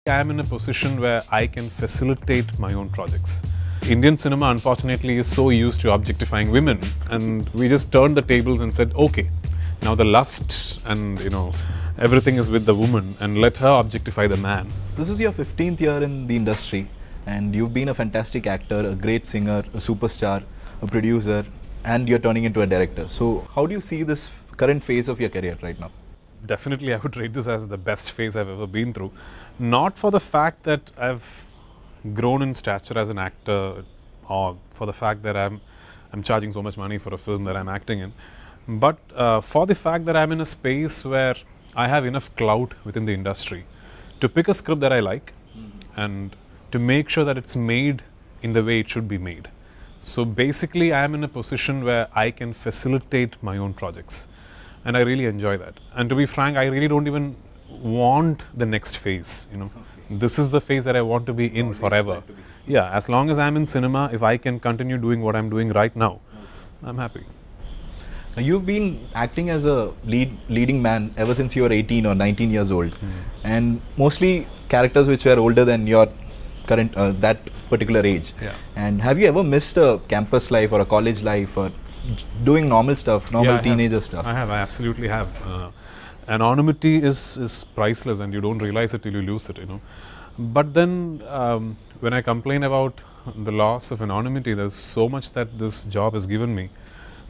I am in a position where I can facilitate my own projects. Indian cinema, unfortunately, is so used to objectifying women, and we just turned the tables and said, okay, now the lust and everything is with the woman, and let her objectify the man. This is your 15th year in the industry, and you've been a fantastic actor, a great singer, a superstar, a producer, and you're turning into a director. So how do you see this current phase of your career right now? Definitely, I would rate this as the best phase I've ever been through. Not for the fact that I've grown in stature as an actor, or for the fact that I'm charging so much money for a film that I'm acting in, but for the fact that I'm in a space where I have enough clout within the industry to pick a script that I like and to make sure that it's made in the way it should be made. So basically, I am in a position where I can facilitate my own projects, and I really enjoy that. And to be frank, I really don't even want the next phase. Okay. This is the phase that I want to be in forever. Yeah, as long as I'm in cinema, if I can continue doing what I'm doing right now, I'm happy. Now, you've been acting as a leading man ever since you were 18 or 19 years old, and mostly characters which were older than your current that particular age. Yeah. And have you ever missed a campus life or a college life or doing normal stuff, normal teenager stuff? I absolutely have. Anonymity is priceless, and you don't realize it till you lose it, But then when I complain about the loss of anonymity, there's so much that this job has given me.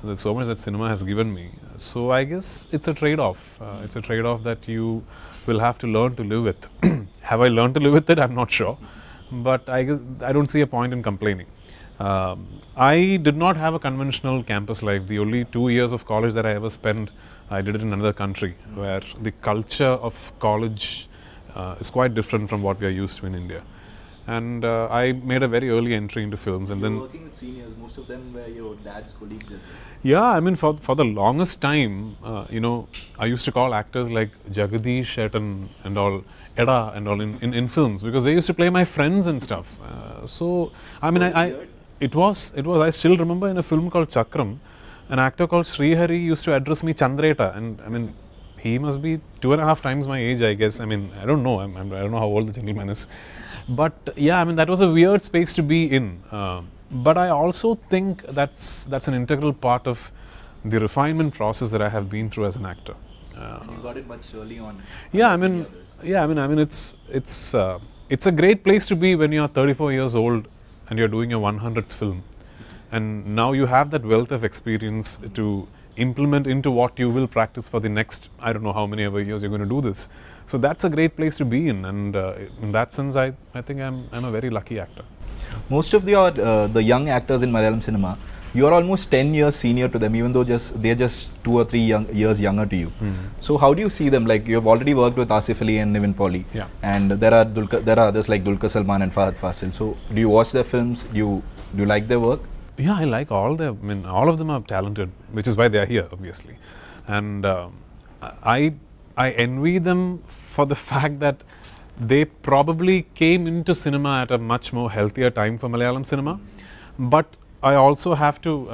There's so much that cinema has given me. So I guess it's a trade-off. It's a trade-off that you will have to learn to live with. Have I learned to live with it? I'm not sure. But I guess I don't see a point in complaining. I did not have a conventional campus life. The only 2 years of college that I ever spent, I did it in another country, where the culture of college is quite different from what we are used to in India. And I made a very early entry into films. And then working with seniors, most of them were your dad's colleagues as well. Yeah, I mean, for the longest time, I used to call actors like Jagadish and all, Eda and all in films, because they used to play my friends and stuff. So, I mean, it was, I still remember in a film called Chakram, an actor called Srihari used to address me Chandreta, and I mean, he must be 2.5 times my age, I guess. I mean, I don't know, I don't know how old the gentleman is. But yeah, I mean, that was a weird space to be in. But I also think that's an integral part of the refinement process that I have been through as an actor. And you got it much early on. Yeah, I mean, it's a great place to be when you are 34 years old and you're doing your 100th film, and now you have that wealth of experience to implement into what you will practice for the next, I don't know how many ever years you're going to do this. So that's a great place to be in, and in that sense, I think I'm a very lucky actor. Most of the young actors in Malayalam cinema, you are almost 10 years senior to them, even though they're just 2 or 3 years younger to you. So how do you see them? Like, you have already worked with Asif Ali and Nivin Pauly, and there are others like Dulquer Salmaan and Fahad Fasil. So do you watch their films? Do you like their work? Yeah, I like all them. I mean, all of them are talented, which is why they are here, obviously. And I envy them for the fact that they probably came into cinema at a much more healthier time for Malayalam cinema. But I also have to,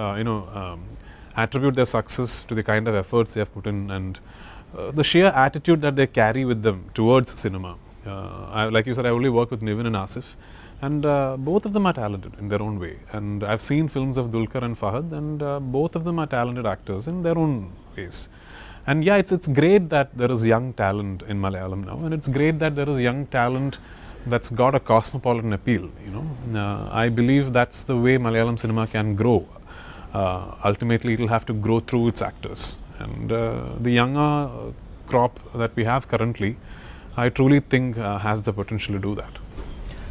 attribute their success to the kind of efforts they have put in, and the sheer attitude that they carry with them towards cinema. Like you said, I only work with Nivin and Asif, and both of them are talented in their own way. And I've seen films of Dulquer and Fahad, and both of them are talented actors in their own ways. And yeah, it's great that there is young talent in Malayalam now, and it's great that there is young talent that's got a cosmopolitan appeal. I believe that's the way Malayalam cinema can grow. Ultimately, it will have to grow through its actors. And the younger crop that we have currently, I truly think has the potential to do that.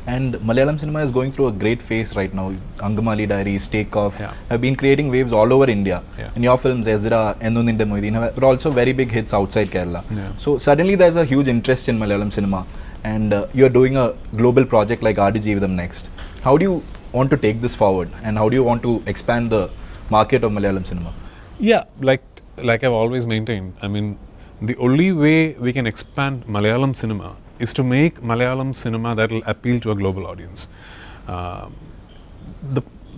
And Malayalam cinema is going through a great phase right now. Angamali Diaries, Takeoff have been creating waves all over India. And your films, Ezra, Ennu Ninte Moideen, are also very big hits outside Kerala. So suddenly there's a huge interest in Malayalam cinema, and you're doing a global project like RD Jeevitham next. How do you want to take this forward, and how do you want to expand the market of Malayalam cinema? Yeah, like I've always maintained, I mean, the only way we can expand Malayalam cinema is to make Malayalam cinema that will appeal to a global audience.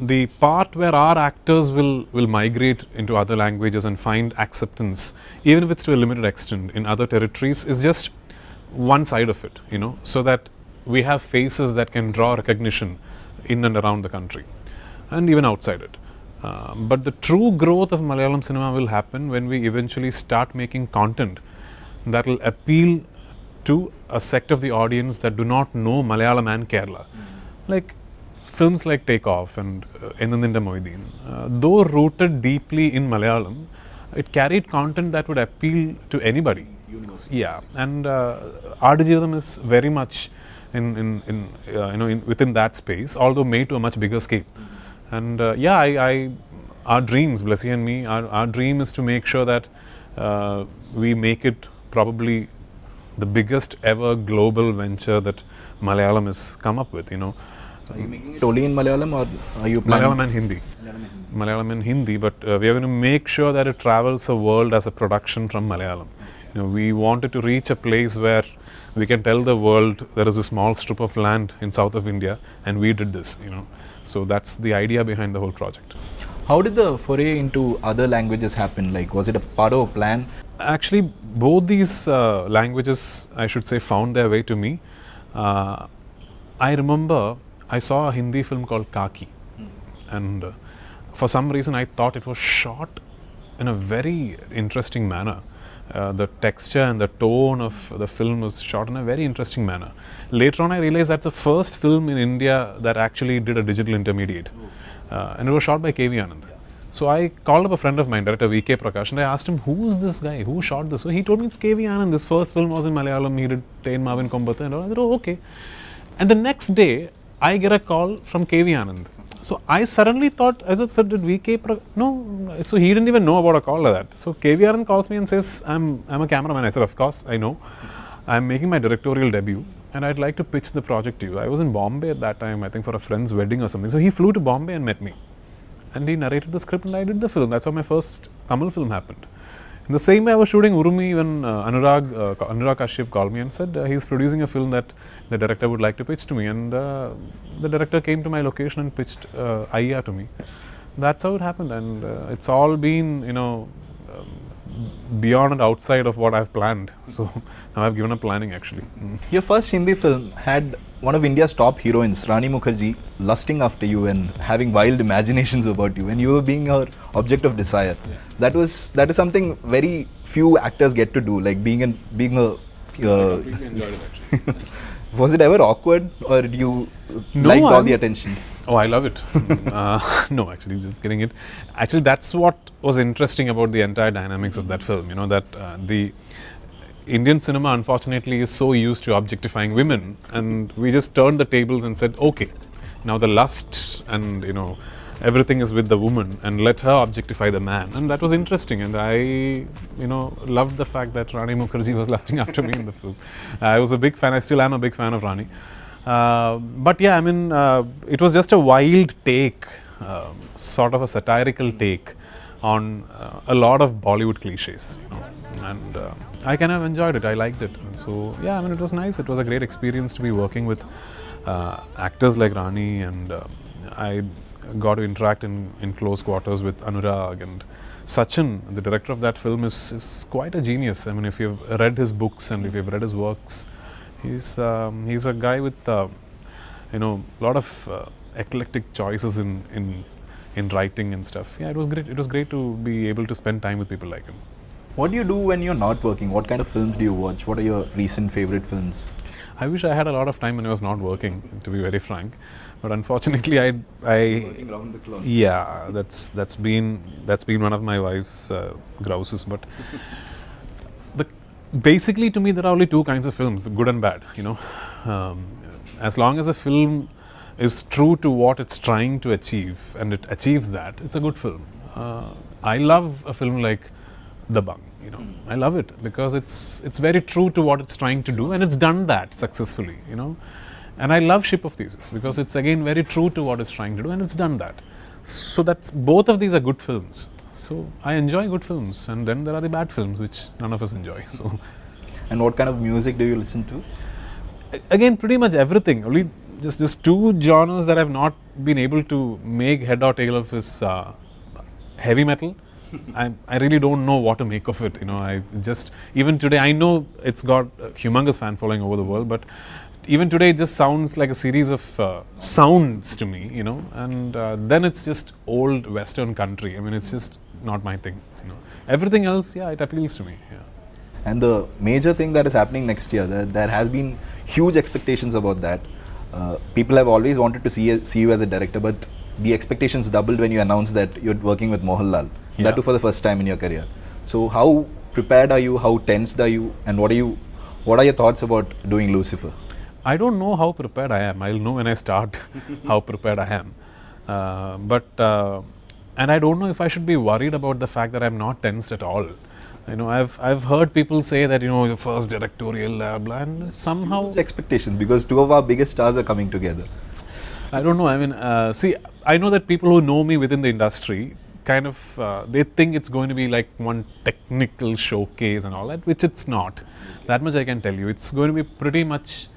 The part where our actors will migrate into other languages and find acceptance, even if it's to a limited extent in other territories, is just one side of it, so that we have faces that can draw recognition in and around the country and even outside it. But the true growth of Malayalam cinema will happen when we eventually start making content that will appeal to a sect of the audience that do not know Malayalam and Kerala. Like films like Take Off and Ennuninte Moideen, though rooted deeply in Malayalam, it carried content that would appeal to anybody. Universal. Yeah, and Aadujivitham is very much within that space, although made to a much bigger scale. And our dreams, Blessy and me, our dream is to make sure that we make it probably the biggest ever global venture that Malayalam has come up with. Are you making it only in Malayalam, or are you planning? Malayalam and Hindi. Malayalam and Hindi, but we are going to make sure that it travels the world as a production from Malayalam. We wanted to reach a place where we can tell the world there is a small strip of land in south of India and we did this, So that's the idea behind the whole project. How did the foray into other languages happen? Like, was it a part of a plan? Actually, both these languages, I should say, found their way to me. I remember I saw a Hindi film called Kaki, and for some reason I thought it was shot in a very interesting manner. The texture and the tone of the film was shot in a very interesting manner. Later on I realized that's the first film in India that actually did a digital intermediate, and it was shot by K.V. Anand. So I called up a friend of mine, director V.K. Prakash, and I asked him, who's this guy, who shot this? So he told me it's K.V. Anand, this first film was in Malayalam, he did Tain Marvin Kombatha and all. I said, oh, okay. And the next day I get a call from K.V. Anand. So I suddenly thought, I said, did V.K. No, so he didn't even know about a call like that. So K.V. Anand calls me and says, I'm a cameraman. I said, of course, I know. I'm making my directorial debut and I'd like to pitch the project to you. I was in Bombay at that time, I think for a friend's wedding or something. So he flew to Bombay and met me. And he narrated the script and I did the film. That's how my first Tamil film happened. In the same way, I was shooting Urumi when Anurag Kashyap called me and said he's producing a film that the director would like to pitch to me. And the director came to my location and pitched Ayya to me. That's how it happened. And it's all been, beyond and outside of what I've planned. So now I've given up planning actually. Your first Hindi film had one of India's top heroines, Rani Mukherjee, lusting after you and having wild imaginations about you, and you were being her object of desire. Yeah. That is something very few actors get to do, like being a. I completely enjoyed it actually. Was it ever awkward, or did you like all the attention? Oh, I love it. No, actually, just getting it. Actually, that's what was interesting about the entire dynamics of that film. That the Indian cinema, unfortunately, is so used to objectifying women, and we just turned the tables and said, okay, now the lust and everything is with the woman, and let her objectify the man. And that was interesting, and I loved the fact that Rani Mukherjee was lusting after me in the film. I was a big fan. I still am a big fan of Rani. But yeah, I mean, it was just a wild take, sort of a satirical take on a lot of Bollywood cliches, and I kind of enjoyed it. I liked it. And so yeah, I mean, it was nice. It was a great experience to be working with actors like Rani, and I got to interact in close quarters with Anurag, and Sachin, the director of that film, is quite a genius. I mean, if you've read his books and if you've read his works, he's a guy with a lot of eclectic choices in writing and stuff. Yeah, it was great. It was great to be able to spend time with people like him. What do you do when you're not working? What kind of films do you watch? What are your recent favorite films? I wish I had a lot of time when I was not working, to be very frank. But unfortunately, I working round the clock. Yeah, that's been one of my wife's grouses. But basically, to me, there are only two kinds of films: good and bad. As long as a film is true to what it's trying to achieve and it achieves that, it's a good film. I love a film like The Bung. I love it because it's very true to what it's trying to do, and it's done that successfully. And I love Ship of Theseus because it's again very true to what it's trying to do, and it's done that. So that's both of these are good films. So I enjoy good films, and then there are the bad films which none of us enjoy. So. And what kind of music do you listen to? Again, pretty much everything. Only just two genres that I've not been able to make head or tail of is heavy metal. I really don't know what to make of it. I just, even today, I know it's got a humongous fan following over the world, but even today it just sounds like a series of sounds to me, you know, and then it's just old Western country. I mean, it's just not my thing, you know. Everything else, yeah, it appeals to me. Yeah. And the major thing that is happening next year, there has been huge expectations about that. People have always wanted to see you as a director, but the expectations doubled when you announced that you're working with Mohanlal. Yeah. That too for the first time in your career. So how prepared are you? How tensed are you? And what are your thoughts about doing Lucifer? I don't know how prepared I am. I'll know when I start how prepared I am. And I don't know if I should be worried about the fact that I'm not tensed at all. You know, I've heard people say that, you know, your first directorial blah, and somehow expectations, because two of our biggest stars are coming together. I don't know. I mean, see, I know that people who know me within the industry kind of they think it's going to be like one technical showcase and all that, which it's not. That much I can tell you. It's going to be pretty much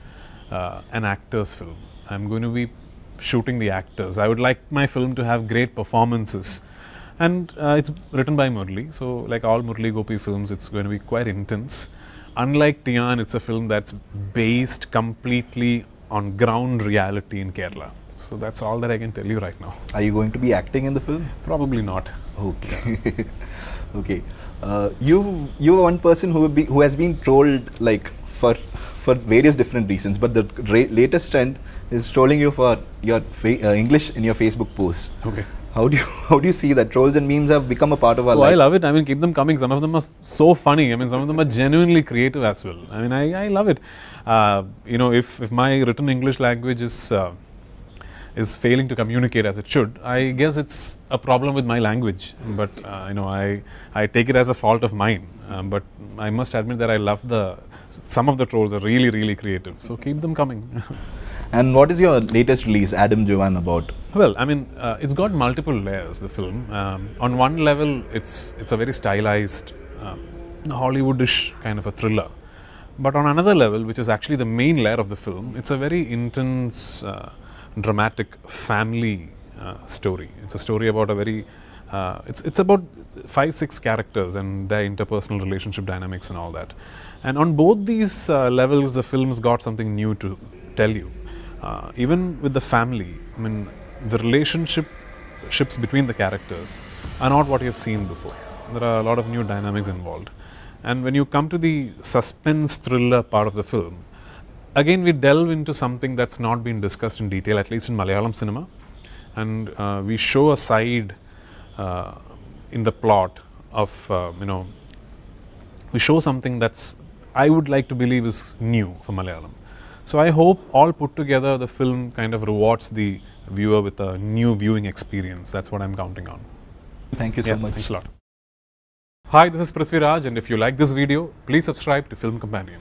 an actor's film. I'm going to be shooting the actors. I would like my film to have great performances. And it's written by Murli, so like all Murli Gopi films, it's going to be quite intense. Unlike Tian, it's a film that's based completely on ground reality in Kerala. So that's all that I can tell you right now. Are you going to be acting in the film? Probably not. Okay. Okay. You're one person who has been trolled like for various different reasons, but the latest trend is trolling you for your English in your Facebook posts. Okay. How do you see that? Trolls and memes have become a part of our life. I love it. I mean, keep them coming. Some of them are so funny. I mean, some of them are genuinely creative as well. I mean, I love it. You know, if my written English language is failing to communicate as it should, I guess it's a problem with my language. But you know, I take it as a fault of mine. But I must admit that I love some of the trolls are really, really creative. So keep them coming. And what is your latest release, Adam Joan, about? Well, I mean, it's got multiple layers, the film. On one level, it's a very stylized, Hollywoodish kind of a thriller. But on another level, which is actually the main layer of the film, it's a very intense, dramatic family story. It's a story about a very, it's about 5-6 characters and their interpersonal relationship dynamics and all that. And on both these levels, the film's got something new to tell you. Even with the family, I mean, the relationships between the characters are not what you've seen before. There are a lot of new dynamics involved. And when you come to the suspense thriller part of the film, again we delve into something that's not been discussed in detail, at least in Malayalam cinema. And we show a side in the plot of, you know, we show something that's, I would like to believe, is new for Malayalam. So I hope all put together the film kind of rewards the viewer with a new viewing experience. That's what I'm counting on. Thank you so much. Thanks a lot. Hi, this is Prithviraj, and if you like this video, please subscribe to Film Companion.